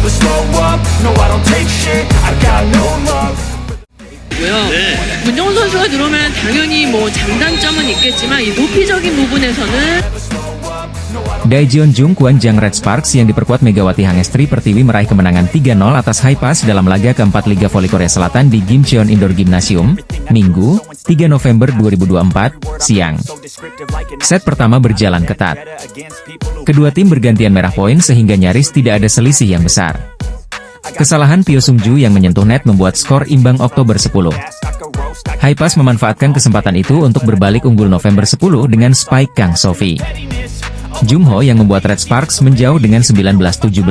never slow up, no I don't take shit, I got no love. 네. 문정훈 선수가 들어오면 당연히 뭐 장단점은 있겠지만 이 높이적인 부분에서는 Daejeon Jung Kwon Jang Red Sparks yang diperkuat Megawati Hangestri Pertiwi meraih kemenangan 3-0 atas Haipas dalam laga keempat Liga Voli Korea Selatan di Gimcheon Indoor Gymnasium, Minggu, 3 November 2024, siang. Set pertama berjalan ketat. Kedua tim bergantian merah poin sehingga nyaris tidak ada selisih yang besar. Kesalahan Pyo Sung Ju yang menyentuh net membuat skor imbang Oktober 10. Haipas memanfaatkan kesempatan itu untuk berbalik unggul November 10 dengan spike Kang Sophie. Jung Ho yang membuat Red Sparks menjauh dengan 19-17.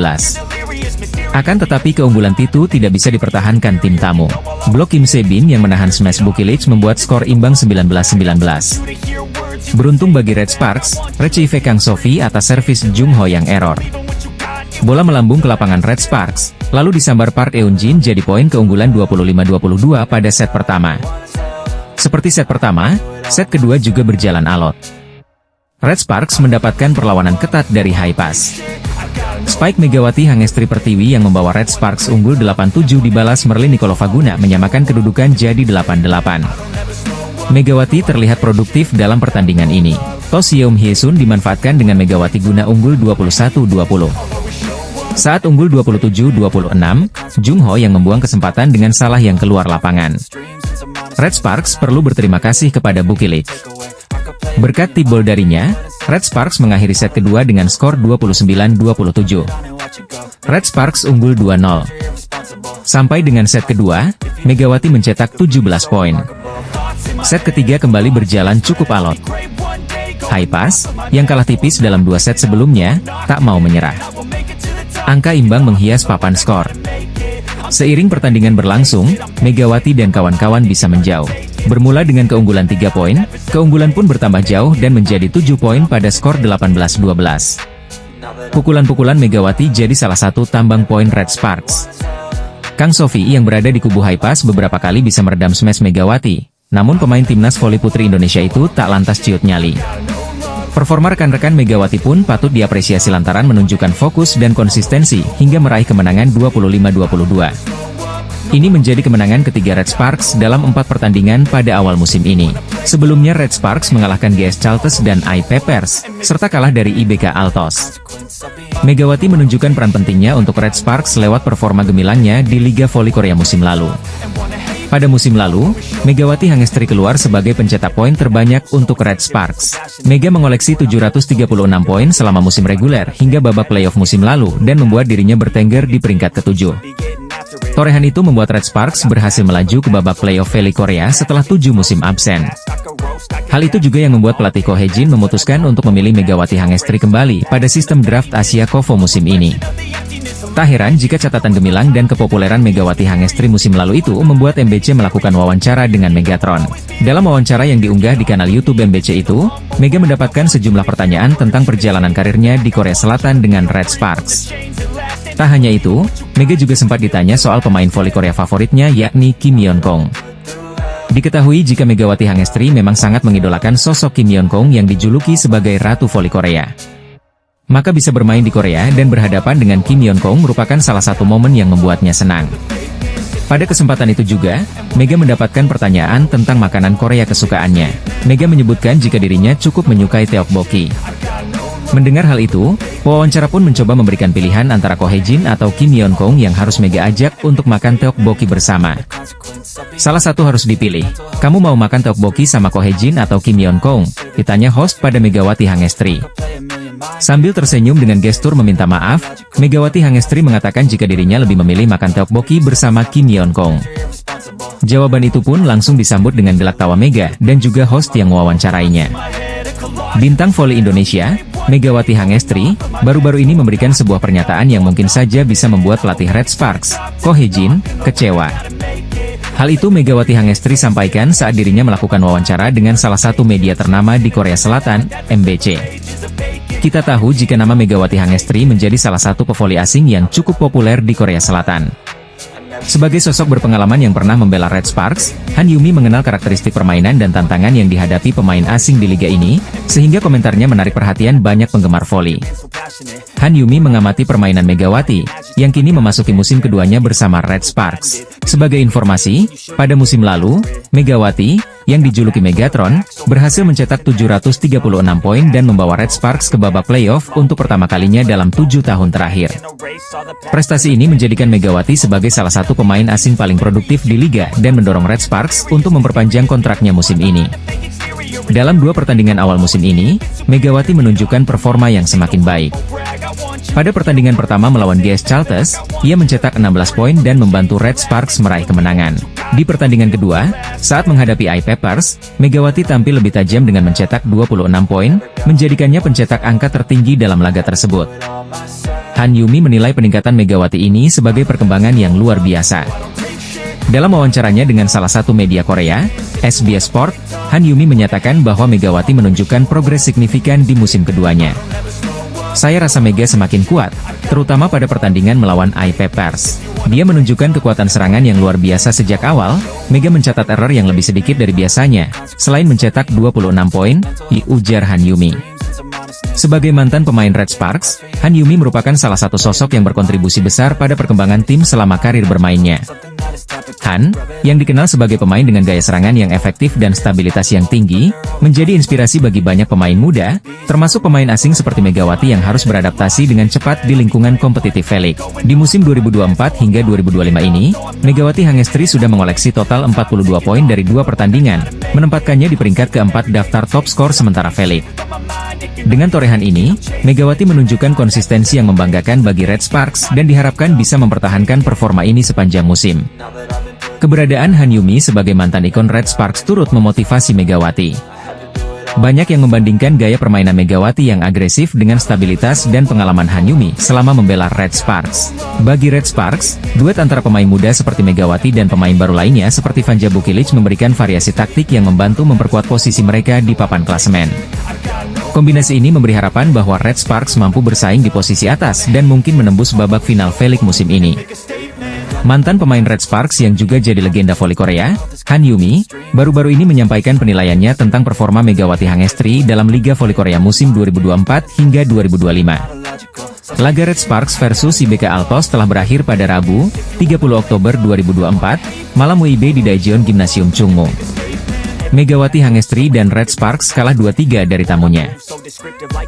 Akan tetapi keunggulan Titu tidak bisa dipertahankan tim tamu. Blok Kim Se-bin yang menahan smash Bukilich membuat skor imbang 19-19. Beruntung bagi Red Sparks, receive Kang Sophie atas servis Jung Ho yang error. Bola melambung ke lapangan Red Sparks, lalu disambar Park Eun-jin jadi poin keunggulan 25-22 pada set pertama. Seperti set pertama, set kedua juga berjalan alot. Red Sparks mendapatkan perlawanan ketat dari Haipas. Spike Megawati Hangestri Pertiwi yang membawa Red Sparks unggul 8-7 dibalas Merlin Nicolovaguna menyamakan kedudukan jadi 8-8. Megawati terlihat produktif dalam pertandingan ini. To Seom Hye-sun dimanfaatkan dengan Megawati guna unggul 21-20. Saat unggul 27-26, Jung Ho yang membuang kesempatan dengan salah yang keluar lapangan. Red Sparks perlu berterima kasih kepada Bukilich. Berkat tip ball darinya, Red Sparks mengakhiri set kedua dengan skor 29-27. Red Sparks unggul 2-0. Sampai dengan set kedua, Megawati mencetak 17 poin. Set ketiga kembali berjalan cukup alot. Haipas, yang kalah tipis dalam 2 set sebelumnya, tak mau menyerah. Angka imbang menghias papan skor. Seiring pertandingan berlangsung, Megawati dan kawan-kawan bisa menjauh. Bermula dengan keunggulan 3 poin, keunggulan pun bertambah jauh dan menjadi 7 poin pada skor 18-12. Pukulan-pukulan Megawati jadi salah satu tambang poin Red Sparks. Kang Sophie yang berada di kubu Haipas beberapa kali bisa meredam smash Megawati, namun pemain timnas voli putri Indonesia itu tak lantas ciut nyali. Performa rekan-rekan Megawati pun patut diapresiasi lantaran menunjukkan fokus dan konsistensi hingga meraih kemenangan 25-22. Ini menjadi kemenangan ketiga Red Sparks dalam 4 pertandingan pada awal musim ini. Sebelumnya Red Sparks mengalahkan GS Chalters dan AI Peppers, serta kalah dari IBK Altos. Megawati menunjukkan peran pentingnya untuk Red Sparks lewat performa gemilangnya di Liga Voli Korea musim lalu. Pada musim lalu, Megawati Hangestri keluar sebagai pencetak poin terbanyak untuk Red Sparks. Mega mengoleksi 736 poin selama musim reguler hingga babak playoff musim lalu dan membuat dirinya bertengger di peringkat ke-7. Torehan itu membuat Red Sparks berhasil melaju ke babak playoff Voli Korea setelah 7 musim absen. Hal itu juga yang membuat pelatih Ko Hye-jin memutuskan untuk memilih Megawati Hangestri kembali pada sistem draft Asia Kovo musim ini. Tak heran jika catatan gemilang dan kepopuleran Megawati Hangestri musim lalu itu membuat MBC melakukan wawancara dengan Megatron. Dalam wawancara yang diunggah di kanal YouTube MBC itu, Mega mendapatkan sejumlah pertanyaan tentang perjalanan karirnya di Korea Selatan dengan Red Sparks. Tak hanya itu, Mega juga sempat ditanya soal pemain voli Korea favoritnya yakni Kim Yeon-kong. Diketahui jika Megawati Hangestri memang sangat mengidolakan sosok Kim Yeon-kong yang dijuluki sebagai Ratu Voli Korea. Maka bisa bermain di Korea dan berhadapan dengan Kim Yeon-kong merupakan salah satu momen yang membuatnya senang. Pada kesempatan itu juga, Mega mendapatkan pertanyaan tentang makanan Korea kesukaannya. Mega menyebutkan jika dirinya cukup menyukai tteokbokki. Mendengar hal itu, pewawancara pun mencoba memberikan pilihan antara Ko Hye-jin atau Kim Yeon-kong yang harus Mega ajak untuk makan tteokbokki bersama. Salah satu harus dipilih. Kamu mau makan tteokbokki sama Ko Hye-jin atau Kim Yeon-kong? Ditanya host pada Megawati Hangestri. Sambil tersenyum dengan gestur meminta maaf, Megawati Hangestri mengatakan jika dirinya lebih memilih makan tteokbokki bersama Kim Yeon-kong. Jawaban itu pun langsung disambut dengan gelak tawa Mega dan juga host yang mewawancarainya. Bintang voli Indonesia, Megawati Hangestri, baru-baru ini memberikan sebuah pernyataan yang mungkin saja bisa membuat pelatih Red Sparks, Ko Hye-jin, kecewa. Hal itu Megawati Hangestri sampaikan saat dirinya melakukan wawancara dengan salah satu media ternama di Korea Selatan, MBC. Kita tahu jika nama Megawati Hangestri menjadi salah satu pevoli asing yang cukup populer di Korea Selatan. Sebagai sosok berpengalaman yang pernah membela Red Sparks, Han Yumi mengenal karakteristik permainan dan tantangan yang dihadapi pemain asing di liga ini, sehingga komentarnya menarik perhatian banyak penggemar voli. Han Yumi mengamati permainan Megawati, yang kini memasuki musim keduanya bersama Red Sparks. Sebagai informasi, pada musim lalu, Megawati, yang dijuluki Megatron, berhasil mencetak 736 poin dan membawa Red Sparks ke babak playoff untuk pertama kalinya dalam 7 tahun terakhir. Prestasi ini menjadikan Megawati sebagai salah satu pemain asing paling produktif di liga dan mendorong Red Sparks untuk memperpanjang kontraknya musim ini. Dalam 2 pertandingan awal musim ini, Megawati menunjukkan performa yang semakin baik. Pada pertandingan pertama melawan GS Chalters, ia mencetak 16 poin dan membantu Red Sparks meraih kemenangan. Di pertandingan kedua, saat menghadapi iPeppers, Megawati tampil lebih tajam dengan mencetak 26 poin, menjadikannya pencetak angka tertinggi dalam laga tersebut. Han Yumi menilai peningkatan Megawati ini sebagai perkembangan yang luar biasa. Dalam wawancaranya dengan salah satu media Korea, SBS Sport, Han Yumi menyatakan bahwa Megawati menunjukkan progres signifikan di musim keduanya. Saya rasa Mega semakin kuat, terutama pada pertandingan melawan iPeppers. Dia menunjukkan kekuatan serangan yang luar biasa sejak awal. Mega mencatat error yang lebih sedikit dari biasanya, selain mencetak 26 poin, ujar Han Yumi. Sebagai mantan pemain Red Sparks, Han Yumi merupakan salah satu sosok yang berkontribusi besar pada perkembangan tim selama karir bermainnya. Han, yang dikenal sebagai pemain dengan gaya serangan yang efektif dan stabilitas yang tinggi, menjadi inspirasi bagi banyak pemain muda, termasuk pemain asing seperti Megawati yang harus beradaptasi dengan cepat di lingkungan kompetitif V-League. Di musim 2024 hingga 2025 ini, Megawati Hangestri sudah mengoleksi total 42 poin dari 2 pertandingan, menempatkannya di peringkat keempat daftar top skor sementara V-League. Dengan torehan ini, Megawati menunjukkan konsistensi yang membanggakan bagi Red Sparks dan diharapkan bisa mempertahankan performa ini sepanjang musim. Keberadaan Han Yumi sebagai mantan ikon Red Sparks turut memotivasi Megawati. Banyak yang membandingkan gaya permainan Megawati yang agresif dengan stabilitas dan pengalaman Han Yumi selama membela Red Sparks. Bagi Red Sparks, duet antara pemain muda seperti Megawati dan pemain baru lainnya seperti Vanja Bukilic memberikan variasi taktik yang membantu memperkuat posisi mereka di papan klasemen. Kombinasi ini memberi harapan bahwa Red Sparks mampu bersaing di posisi atas dan mungkin menembus babak final V-League musim ini. Mantan pemain Red Sparks yang juga jadi legenda voli Korea, Han Yumi, baru-baru ini menyampaikan penilaiannya tentang performa Megawati Hangestri dalam Liga Voli Korea musim 2024 hingga 2025. Laga Red Sparks versus IBK Altos telah berakhir pada Rabu, 30 Oktober 2024, malam WIB di Daejeon Gymnasium Chungmu. Megawati Hangestri dan Red Sparks kalah 2-3 dari tamunya.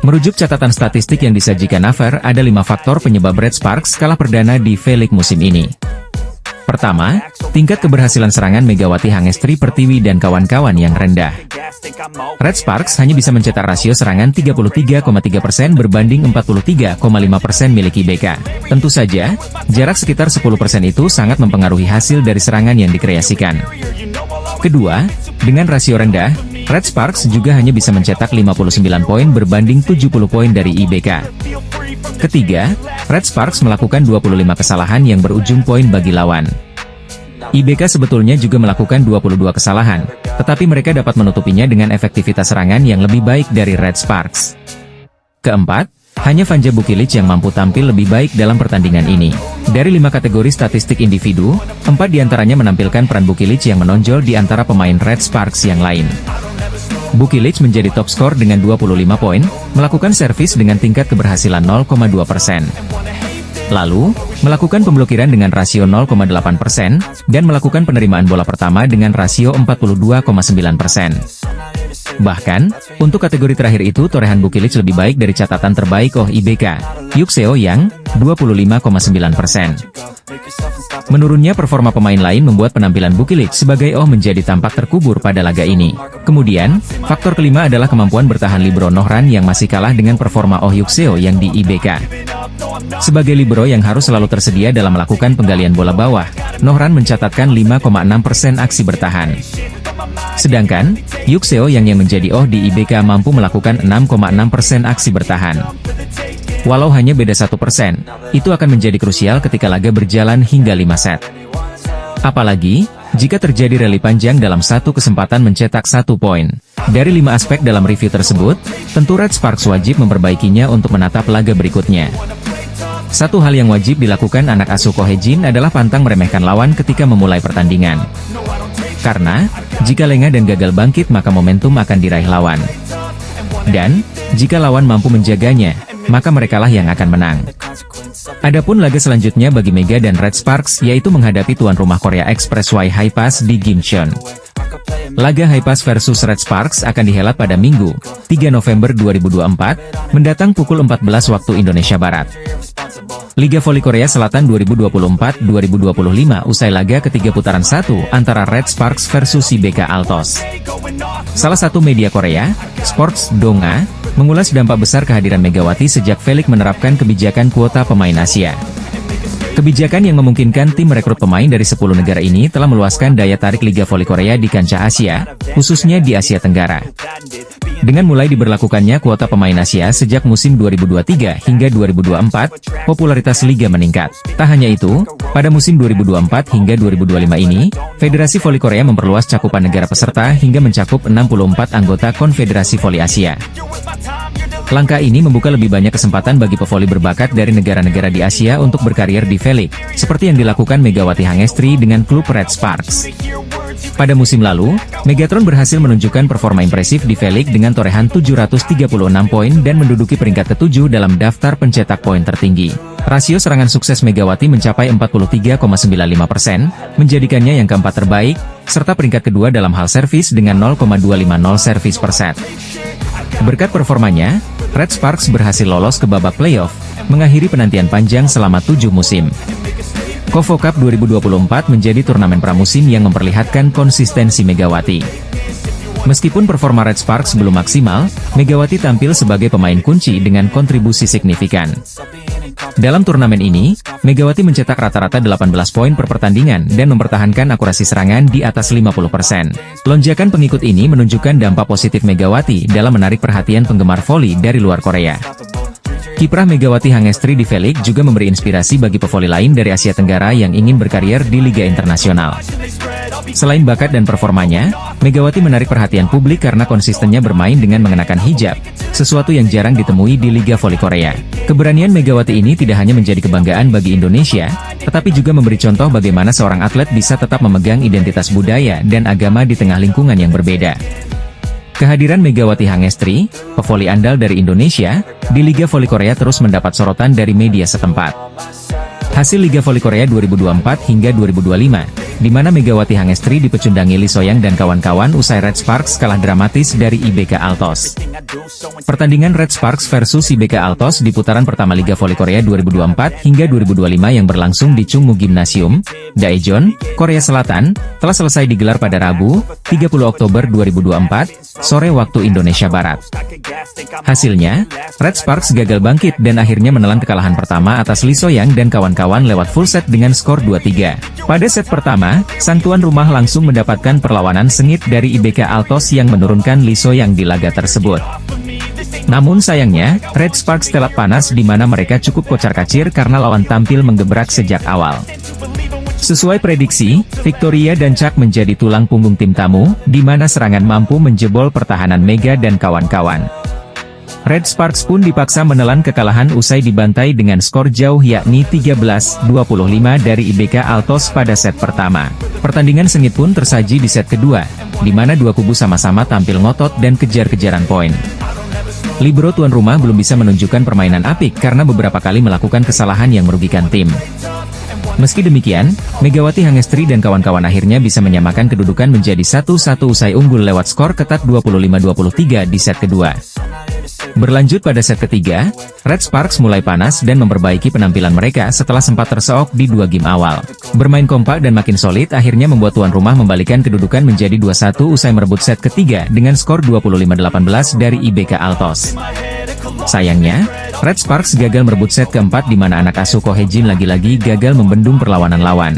Merujuk catatan statistik yang disajikan Naver, ada 5 faktor penyebab Red Sparks kalah perdana di V-League musim ini. Pertama, tingkat keberhasilan serangan Megawati Hangestri Pertiwi dan kawan-kawan yang rendah. Red Sparks hanya bisa mencetak rasio serangan 33,3% berbanding 43,5% milik IBK. Tentu saja, jarak sekitar 10% itu sangat mempengaruhi hasil dari serangan yang dikreasikan. Kedua, dengan rasio rendah, Red Sparks juga hanya bisa mencetak 59 poin berbanding 70 poin dari IBK. Ketiga, Red Sparks melakukan 25 kesalahan yang berujung poin bagi lawan. IBK sebetulnya juga melakukan 22 kesalahan, tetapi mereka dapat menutupinya dengan efektivitas serangan yang lebih baik dari Red Sparks. Keempat, hanya Vanja Bukilic yang mampu tampil lebih baik dalam pertandingan ini. Dari 5 kategori statistik individu, 4 diantaranya menampilkan peran Bukilic yang menonjol di antara pemain Red Sparks yang lain. Bukilic menjadi top skor dengan 25 poin, melakukan servis dengan tingkat keberhasilan 0,2%. Lalu, melakukan pemblokiran dengan rasio 0,8%, dan melakukan penerimaan bola pertama dengan rasio 42,9%. Bahkan, untuk kategori terakhir itu torehan Bukilic lebih baik dari catatan terbaik IBK, Yukseo yang 25,9%. Menurunnya performa pemain lain membuat penampilan Bukilic sebagai menjadi tampak terkubur pada laga ini. Kemudian, faktor kelima adalah kemampuan bertahan libero Nohran yang masih kalah dengan performa Yukseo yang di IBK. Sebagai libero yang harus selalu tersedia dalam melakukan penggalian bola bawah, Nohran mencatatkan 5,6% aksi bertahan. Sedangkan, Yukseo yang menjadi di IBK mampu melakukan 6,6% aksi bertahan. Walau hanya beda 1%, itu akan menjadi krusial ketika laga berjalan hingga 5 set. Apalagi, jika terjadi rally panjang dalam satu kesempatan mencetak 1 poin. Dari 5 aspek dalam review tersebut, tentu Red Sparks wajib memperbaikinya untuk menatap laga berikutnya. Satu hal yang wajib dilakukan anak asuh Ko Hye-jin adalah pantang meremehkan lawan ketika memulai pertandingan. Karena, jika lengah dan gagal bangkit maka momentum akan diraih lawan. Dan, jika lawan mampu menjaganya, maka merekalah yang akan menang. Adapun laga selanjutnya bagi Mega dan Red Sparks yaitu menghadapi tuan rumah Korea Expressway Hypas di Gimcheon. Laga Hypas versus Red Sparks akan dihelat pada Minggu, 3 November 2024, mendatang pukul 14 waktu Indonesia Barat. Liga Voli Korea Selatan 2024-2025 usai laga ketiga putaran 1 antara Red Sparks versus IBK Altos. Salah satu media Korea, Sports Donga, mengulas dampak besar kehadiran Megawati sejak Felix menerapkan kebijakan kuota pemain Asia. Kebijakan yang memungkinkan tim merekrut pemain dari 10 negara ini telah meluaskan daya tarik Liga Voli Korea di kancah Asia, khususnya di Asia Tenggara. Dengan mulai diberlakukannya kuota pemain Asia sejak musim 2023 hingga 2024, popularitas Liga meningkat. Tak hanya itu, pada musim 2024 hingga 2025 ini, Federasi Voli Korea memperluas cakupan negara peserta hingga mencakup 64 anggota Konfederasi Voli Asia. Langkah ini membuka lebih banyak kesempatan bagi pevoli berbakat dari negara-negara di Asia untuk berkarier di Felix, seperti yang dilakukan Megawati Hangestri dengan klub Red Sparks. Pada musim lalu, Megatron berhasil menunjukkan performa impresif di Felix dengan torehan 736 poin dan menduduki peringkat ke-7 dalam daftar pencetak poin tertinggi. Rasio serangan sukses Megawati mencapai 43,95%, menjadikannya yang keempat terbaik, serta peringkat kedua dalam hal servis dengan 0,250 servis per set. Berkat performanya, Red Sparks berhasil lolos ke babak playoff, mengakhiri penantian panjang selama 7 musim. KOFO Cup 2024 menjadi turnamen pramusim yang memperlihatkan konsistensi Megawati. Meskipun performa Red Sparks belum maksimal, Megawati tampil sebagai pemain kunci dengan kontribusi signifikan. Dalam turnamen ini, Megawati mencetak rata-rata 18 poin per pertandingan dan mempertahankan akurasi serangan di atas 50%. Lonjakan pengikut ini menunjukkan dampak positif Megawati dalam menarik perhatian penggemar voli dari luar Korea. Kiprah Megawati Hangestri di Felix juga memberi inspirasi bagi pevoli lain dari Asia Tenggara yang ingin berkarier di Liga Internasional. Selain bakat dan performanya, Megawati menarik perhatian publik karena konsistennya bermain dengan mengenakan hijab, sesuatu yang jarang ditemui di Liga Voli Korea. Keberanian Megawati ini tidak hanya menjadi kebanggaan bagi Indonesia, tetapi juga memberi contoh bagaimana seorang atlet bisa tetap memegang identitas budaya dan agama di tengah lingkungan yang berbeda. Kehadiran Megawati Hangestri, pevoli andal dari Indonesia, di Liga Voli Korea terus mendapat sorotan dari media setempat. Hasil Liga Voli Korea 2024 hingga 2025, di mana Megawati Hangestri dipecundangi Lee Soyang dan kawan-kawan usai Red Sparks kalah dramatis dari IBK Altos. Pertandingan Red Sparks versus IBK Altos di putaran pertama Liga Voli Korea 2024 hingga 2025 yang berlangsung di Chungmu Gymnasium, Daejeon, Korea Selatan, telah selesai digelar pada Rabu, 30 Oktober 2024, sore waktu Indonesia Barat. Hasilnya, Red Sparks gagal bangkit dan akhirnya menelan kekalahan pertama atas Lee Soyang dan kawan-kawan lewat full set dengan skor 2-3. Pada set pertama, sang tuan rumah langsung mendapatkan perlawanan sengit dari IBK Altos yang menurunkan Lee Soyang di laga tersebut. Namun sayangnya, Red Sparks telat panas di mana mereka cukup kocar-kacir karena lawan tampil menggebrak sejak awal. Sesuai prediksi, Victoria dan Chuck menjadi tulang punggung tim tamu, di mana serangan mampu menjebol pertahanan Mega dan kawan-kawan. Red Sparks pun dipaksa menelan kekalahan usai dibantai dengan skor jauh yakni 13-25 dari IBK Altos pada set pertama. Pertandingan sengit pun tersaji di set kedua, di mana dua kubu sama-sama tampil ngotot dan kejar-kejaran poin. Libero tuan rumah belum bisa menunjukkan permainan apik karena beberapa kali melakukan kesalahan yang merugikan tim. Meski demikian, Megawati Hangestri dan kawan-kawan akhirnya bisa menyamakan kedudukan menjadi 1-1 usai unggul lewat skor ketat 25-23 di set kedua. Berlanjut pada set ketiga, Red Sparks mulai panas dan memperbaiki penampilan mereka setelah sempat terseok di dua game awal. Bermain kompak dan makin solid akhirnya membuat tuan rumah membalikan kedudukan menjadi 2-1 usai merebut set ketiga dengan skor 25-18 dari IBK Altos. Sayangnya, Red Sparks gagal merebut set keempat di mana anak asuh Ko Hye-jin lagi-lagi gagal membendung perlawanan lawan.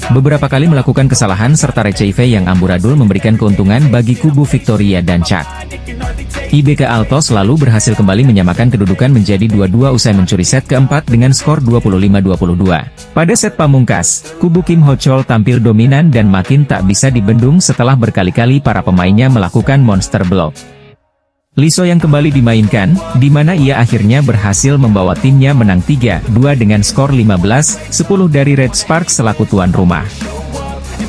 Beberapa kali melakukan kesalahan serta receive yang amburadul memberikan keuntungan bagi kubu Victoria dan Chuck. IBK Altos lalu berhasil kembali menyamakan kedudukan menjadi 2-2 usai mencuri set keempat dengan skor 25-22. Pada set pamungkas, kubu Kim Ho Chol tampil dominan dan makin tak bisa dibendung setelah berkali-kali para pemainnya melakukan monster block. Lee So-young kembali dimainkan, di mana ia akhirnya berhasil membawa timnya menang 3-2 dengan skor 15-10 dari Red Sparks selaku tuan rumah.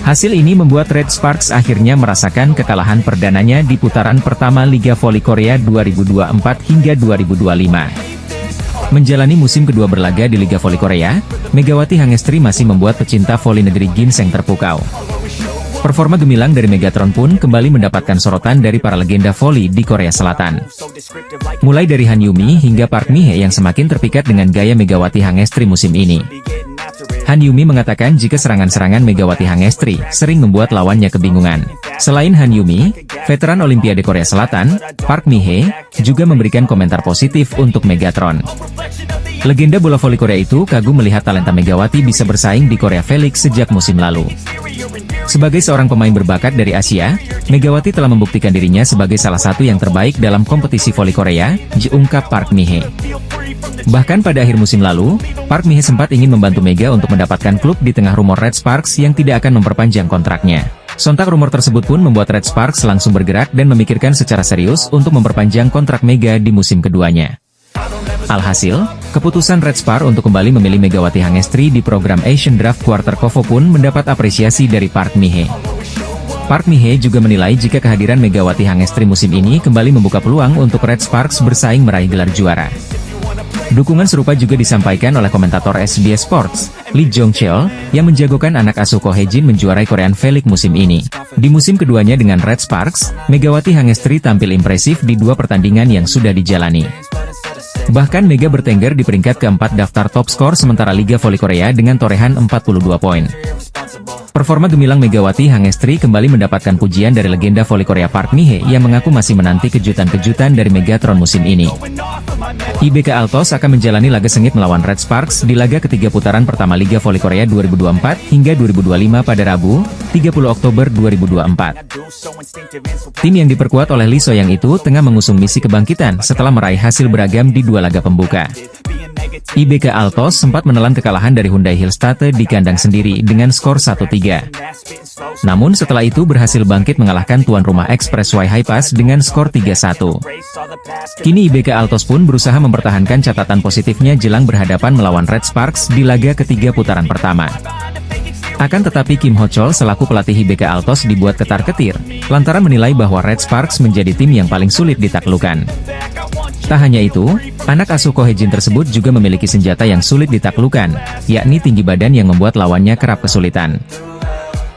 Hasil ini membuat Red Sparks akhirnya merasakan kekalahan perdananya di putaran pertama Liga Voli Korea 2024 hingga 2025. Menjalani musim kedua berlaga di Liga Voli Korea, Megawati Hangestri masih membuat pecinta voli negeri ginseng terpukau. Performa gemilang dari Megatron pun kembali mendapatkan sorotan dari para legenda voli di Korea Selatan. Mulai dari Han Yumi hingga Park Mi-hee yang semakin terpikat dengan gaya Megawati Hangestri musim ini. Han Yumi mengatakan jika serangan-serangan Megawati Hangestri sering membuat lawannya kebingungan. Selain Han Yumi, veteran Olimpiade Korea Selatan, Park Mi-hee, juga memberikan komentar positif untuk Megatron. Legenda bola voli Korea itu kagum melihat talenta Megawati bisa bersaing di Korea Felix sejak musim lalu. Sebagai seorang pemain berbakat dari Asia, Megawati telah membuktikan dirinya sebagai salah satu yang terbaik dalam kompetisi voli Korea, ungkap Park Mi-hee. Bahkan pada akhir musim lalu, Park Mi-hee sempat ingin membantu Mega untuk mendapatkan klub di tengah rumor Red Sparks yang tidak akan memperpanjang kontraknya. Sontak rumor tersebut pun membuat Red Sparks langsung bergerak dan memikirkan secara serius untuk memperpanjang kontrak Mega di musim keduanya. Alhasil, keputusan Red Sparks untuk kembali memilih Megawati Hangestri di program Asian Draft Quarter Kovo pun mendapat apresiasi dari Park Mi-hee. Park Mi-hee juga menilai jika kehadiran Megawati Hangestri musim ini kembali membuka peluang untuk Red Sparks bersaing meraih gelar juara. Dukungan serupa juga disampaikan oleh komentator SBS Sports, Lee Jong-cheol, yang menjagokan anak asuh Ko Hae-jin menjuarai Korean Felix musim ini. Di musim keduanya dengan Red Sparks, Megawati Hangestri tampil impresif di 2 pertandingan yang sudah dijalani. Bahkan Mega bertengger di peringkat keempat daftar top skor sementara Liga Voli Korea dengan torehan 42 poin. Performa gemilang Megawati Hangestri kembali mendapatkan pujian dari legenda voli Korea Park Mi-hee yang mengaku masih menanti kejutan-kejutan dari Megatron musim ini. IBK Altos akan menjalani laga sengit melawan Red Sparks di laga ketiga putaran pertama Liga Voli Korea 2024 hingga 2025 pada Rabu, 30 Oktober 2024. Tim yang diperkuat oleh Lee So-young itu tengah mengusung misi kebangkitan setelah meraih hasil beragam di 2 laga pembuka. IBK Altos sempat menelan kekalahan dari Hyundai Hillstatte di kandang sendiri dengan skor 1-3. Namun setelah itu berhasil bangkit mengalahkan tuan rumah Expressway Hi-Pass dengan skor 3-1. Kini IBK Altos pun berusaha mempertahankan catatan positifnya jelang berhadapan melawan Red Sparks di laga ketiga putaran pertama. Akan tetapi Kim Ho-chol selaku pelatih IBK Altos dibuat ketar-ketir, lantaran menilai bahwa Red Sparks menjadi tim yang paling sulit ditaklukkan. Tak hanya itu, anak asuh Ko Hae-jin tersebut juga memiliki senjata yang sulit ditaklukkan, yakni tinggi badan yang membuat lawannya kerap kesulitan.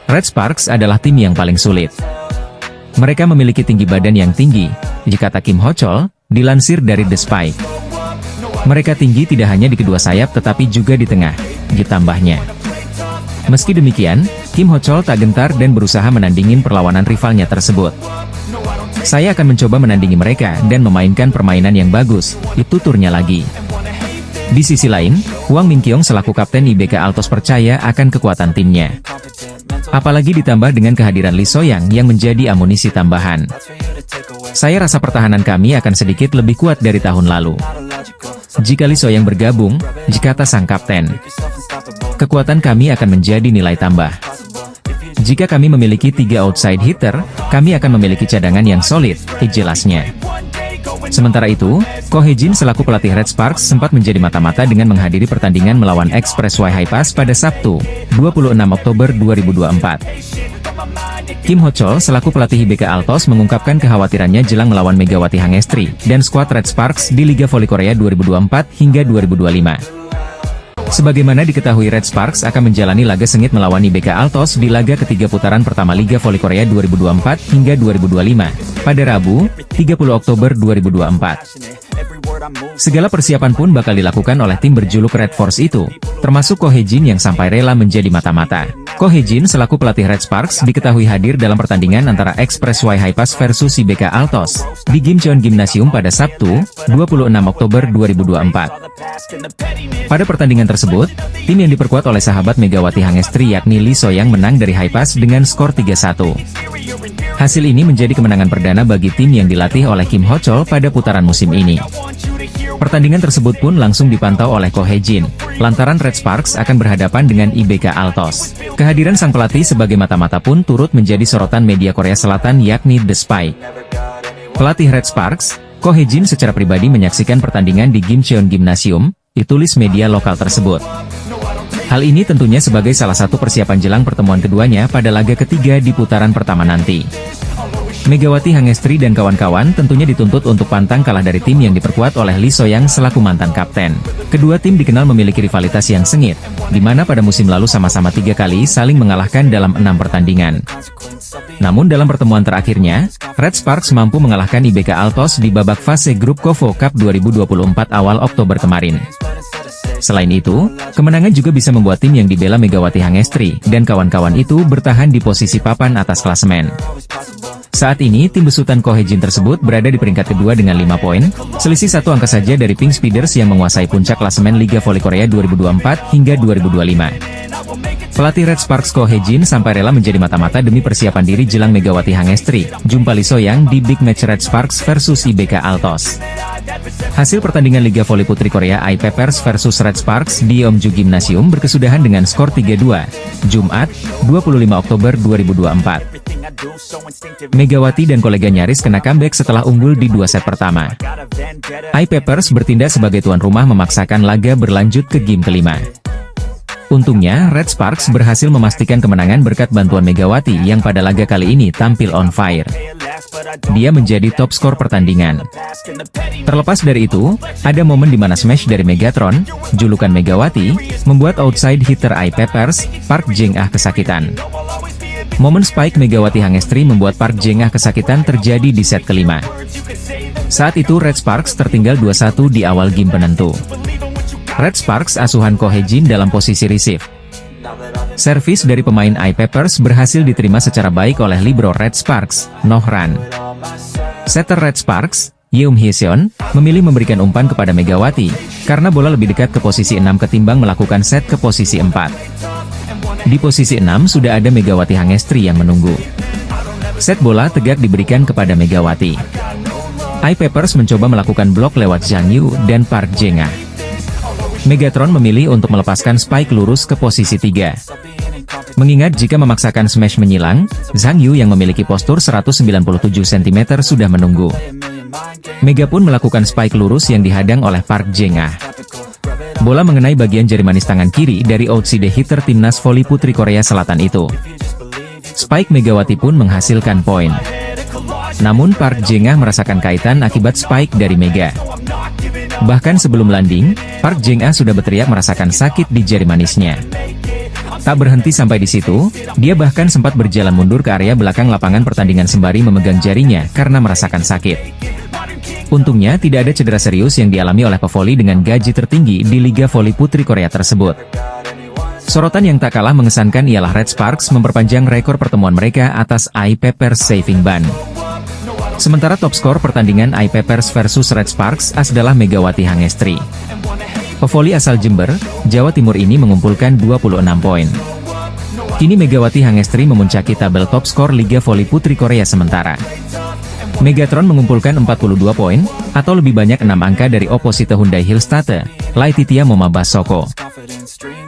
Red Sparks adalah tim yang paling sulit. Mereka memiliki tinggi badan yang tinggi, kata Kim Ho-chol, dilansir dari The Spike. Mereka tinggi tidak hanya di kedua sayap tetapi juga di tengah, ditambahnya. Meski demikian, Kim Ho-chol tak gentar dan berusaha menandingin perlawanan rivalnya tersebut. Saya akan mencoba menandingi mereka dan memainkan permainan yang bagus, itu turnya lagi. Di sisi lain, Hwang Min-kyung selaku kapten IBK Altos percaya akan kekuatan timnya. Apalagi ditambah dengan kehadiran Lee So-young yang menjadi amunisi tambahan. Saya rasa pertahanan kami akan sedikit lebih kuat dari tahun lalu. Jika Lee So-young bergabung, kata sang kapten, kekuatan kami akan menjadi nilai tambah. Jika kami memiliki 3 outside hitter, kami akan memiliki cadangan yang solid, jelasnya. Sementara itu, Ko Hae-jin selaku pelatih Red Sparks sempat menjadi mata-mata dengan menghadiri pertandingan melawan Expressway Hi-Pass pada Sabtu, 26 Oktober 2024. Kim Ho-chol selaku pelatih IBK Altos mengungkapkan kekhawatirannya jelang melawan Megawati Hangestri dan skuad Red Sparks di Liga Voli Korea 2024 hingga 2025. Sebagaimana diketahui Red Sparks akan menjalani laga sengit melawan IBK Altos di laga ketiga putaran pertama Liga Voli Korea 2024 hingga 2025, pada Rabu, 30 Oktober 2024. Segala persiapan pun bakal dilakukan oleh tim berjuluk Red Force itu, termasuk Ko Hae-jin yang sampai rela menjadi mata-mata. Ko Hae-jin selaku pelatih Red Sparks diketahui hadir dalam pertandingan antara Expressway Hi-Pass versus IBK Altos, di Gimcheon Gymnasium pada Sabtu, 26 Oktober 2024. Pada pertandingan tersebut, tim yang diperkuat oleh sahabat Megawati Hangestri yakni Lee So-young menang dari Hi-Pass dengan skor 3-1. Hasil ini menjadi kemenangan perdana bagi tim yang dilatih oleh Kim Ho-chol pada putaran musim ini. Pertandingan tersebut pun langsung dipantau oleh Ko Hae-jin, lantaran Red Sparks akan berhadapan dengan IBK Altos. Kehadiran sang pelatih sebagai mata-mata pun turut menjadi sorotan media Korea Selatan yakni The Spike. Pelatih Red Sparks, Ko Hye-jin secara pribadi menyaksikan pertandingan di Gimcheon Gymnasium, ditulis media lokal tersebut. Hal ini tentunya sebagai salah satu persiapan jelang pertemuan keduanya pada laga ketiga di putaran pertama nanti. Megawati Hangestri dan kawan-kawan tentunya dituntut untuk pantang kalah dari tim yang diperkuat oleh Lee So-young selaku mantan kapten. Kedua tim dikenal memiliki rivalitas yang sengit, di mana pada musim lalu sama-sama 3 kali saling mengalahkan dalam 6 pertandingan. Namun dalam pertemuan terakhirnya, Red Sparks mampu mengalahkan IBK Altos di babak fase grup KOFO Cup 2024 awal Oktober kemarin. Selain itu, kemenangan juga bisa membuat tim yang dibela Megawati Hangestri dan kawan-kawan itu bertahan di posisi papan atas klasemen. Saat ini, tim besutan Ko Hye-jin tersebut berada di peringkat kedua dengan 5 poin, selisih 1 angka saja dari Pink Speeders yang menguasai puncak klasemen Liga Voli Korea 2024 hingga 2025. Pelatih Red Sparks Ko Hye-jin sampai rela menjadi mata-mata demi persiapan diri jelang Megawati Hangestri jumpa Lee So-young di big match Red Sparks versus IBK Altos. Hasil pertandingan Liga Voli Putri Korea I Peppers versus Red Sparks di Yeomju Gymnasium berkesudahan dengan skor 3-2, Jumat, 25 Oktober 2024. Megawati dan kolega nyaris kena comeback setelah unggul di 2 set pertama. I Peppers bertindak sebagai tuan rumah memaksakan laga berlanjut ke game kelima. Untungnya, Red Sparks berhasil memastikan kemenangan berkat bantuan Megawati yang pada laga kali ini tampil on fire. Dia menjadi top skor pertandingan. Terlepas dari itu, ada momen di mana smash dari Megatron, julukan Megawati, membuat outside hitter I Peppers, Park Jeng-ah kesakitan. Momen spike Megawati Hangestri membuat Park Jeng-ah kesakitan terjadi di set kelima. Saat itu Red Sparks tertinggal 2-1 di awal game penentu. Red Sparks asuhan Ko Hye-jin dalam posisi receive. Servis dari pemain I Peppers berhasil diterima secara baik oleh libero Red Sparks, Nohran. Setter Red Sparks, Yeom Hye-seon, memilih memberikan umpan kepada Megawati, karena bola lebih dekat ke posisi 6 ketimbang melakukan set ke posisi 4. Di posisi 6 sudah ada Megawati Hangestri yang menunggu. Set bola tegak diberikan kepada Megawati. I Peppers mencoba melakukan blok lewat Zhang Yu dan Park Jeng-ah. Megatron memilih untuk melepaskan spike lurus ke posisi 3. Mengingat jika memaksakan smash menyilang, Zhang Yu yang memiliki postur 197 cm sudah menunggu. Mega pun melakukan spike lurus yang dihadang oleh Park Jeng-ah. Bola mengenai bagian jari manis tangan kiri dari outside hitter timnas voli putri Korea Selatan itu. Spike Megawati pun menghasilkan poin. Namun Park Jeng-ah merasakan kaitan akibat spike dari Mega. Bahkan sebelum landing, Park Jeng-ah sudah berteriak merasakan sakit di jari manisnya. Tak berhenti sampai di situ, dia bahkan sempat berjalan mundur ke area belakang lapangan pertandingan sembari memegang jarinya karena merasakan sakit. Untungnya tidak ada cedera serius yang dialami oleh pevoli dengan gaji tertinggi di Liga Voli Putri Korea tersebut. Sorotan yang tak kalah mengesankan ialah Red Sparks memperpanjang rekor pertemuan mereka atas I Peppers saving ban. Sementara top skor pertandingan I Peppers versus Red Sparks adalah Megawati Hangestri. Pevoli asal Jember, Jawa Timur ini mengumpulkan 26 poin. Kini Megawati Hangestri memuncaki tabel top skor Liga Voli Putri Korea sementara. Megatron mengumpulkan 42 poin, atau lebih banyak 6 angka dari oposite Hyundai Hillstate, Laetitia Momabasoko.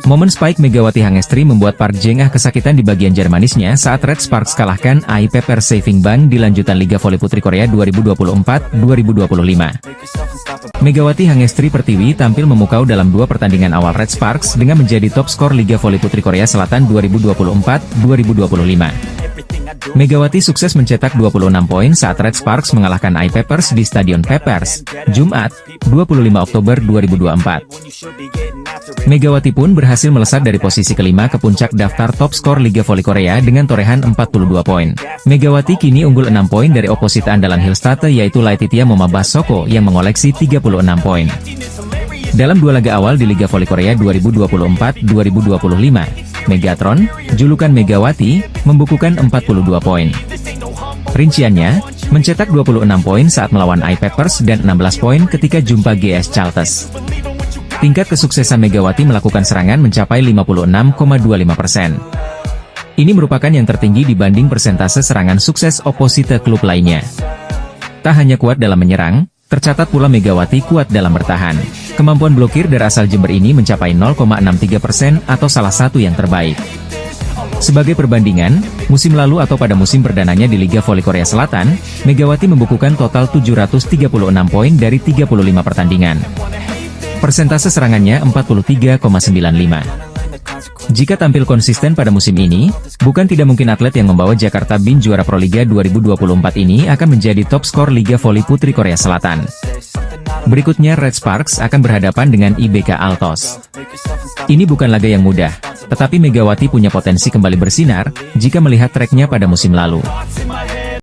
Momen spike Megawati Hangestri membuat Park Jeng-ah kesakitan di bagian jari manisnya saat Red Sparks kalahkan I Peppers saving ban di lanjutan Liga Voli Putri Korea 2024-2025. Megawati Hangestri Pertiwi tampil memukau dalam 2 pertandingan awal Red Sparks dengan menjadi top skor Liga Voli Putri Korea Selatan 2024-2025. Megawati sukses mencetak 26 poin saat Red Sparks mengalahkan I Peppers di Stadion Peppers, Jumat, 25 Oktober 2024. Megawati pun berhasil melesat dari posisi kelima ke puncak daftar top skor Liga Voli Korea dengan torehan 42 poin. Megawati kini unggul 6 poin dari oposite andalan Hillstate yaitu Laetitia Momabasoko yang mengoleksi 36 poin. Dalam 2 laga awal di Liga Voli Korea 2024-2025, Megatron, julukan Megawati, membukukan 42 poin. Rinciannya, mencetak 26 poin saat melawan I Peppers dan 16 poin ketika jumpa GS Chaltes. Tingkat kesuksesan Megawati melakukan serangan mencapai 56,25%. Ini merupakan yang tertinggi dibanding persentase serangan sukses oposite klub lainnya. Tak hanya kuat dalam menyerang, tercatat pula Megawati kuat dalam bertahan. Kemampuan blokir dari asal Jember ini mencapai 0,63% atau salah satu yang terbaik. Sebagai perbandingan, musim lalu atau pada musim perdananya di Liga Voli Korea Selatan, Megawati membukukan total 736 poin dari 35 pertandingan. Persentase serangannya 43,95. Jika tampil konsisten pada musim ini, bukan tidak mungkin atlet yang membawa Jakarta Bin juara Proliga 2024 ini akan menjadi top skor Liga Voli Putri Korea Selatan. Berikutnya Red Sparks akan berhadapan dengan IBK Altos. Ini bukan laga yang mudah, tetapi Megawati punya potensi kembali bersinar, jika melihat tracknya pada musim lalu.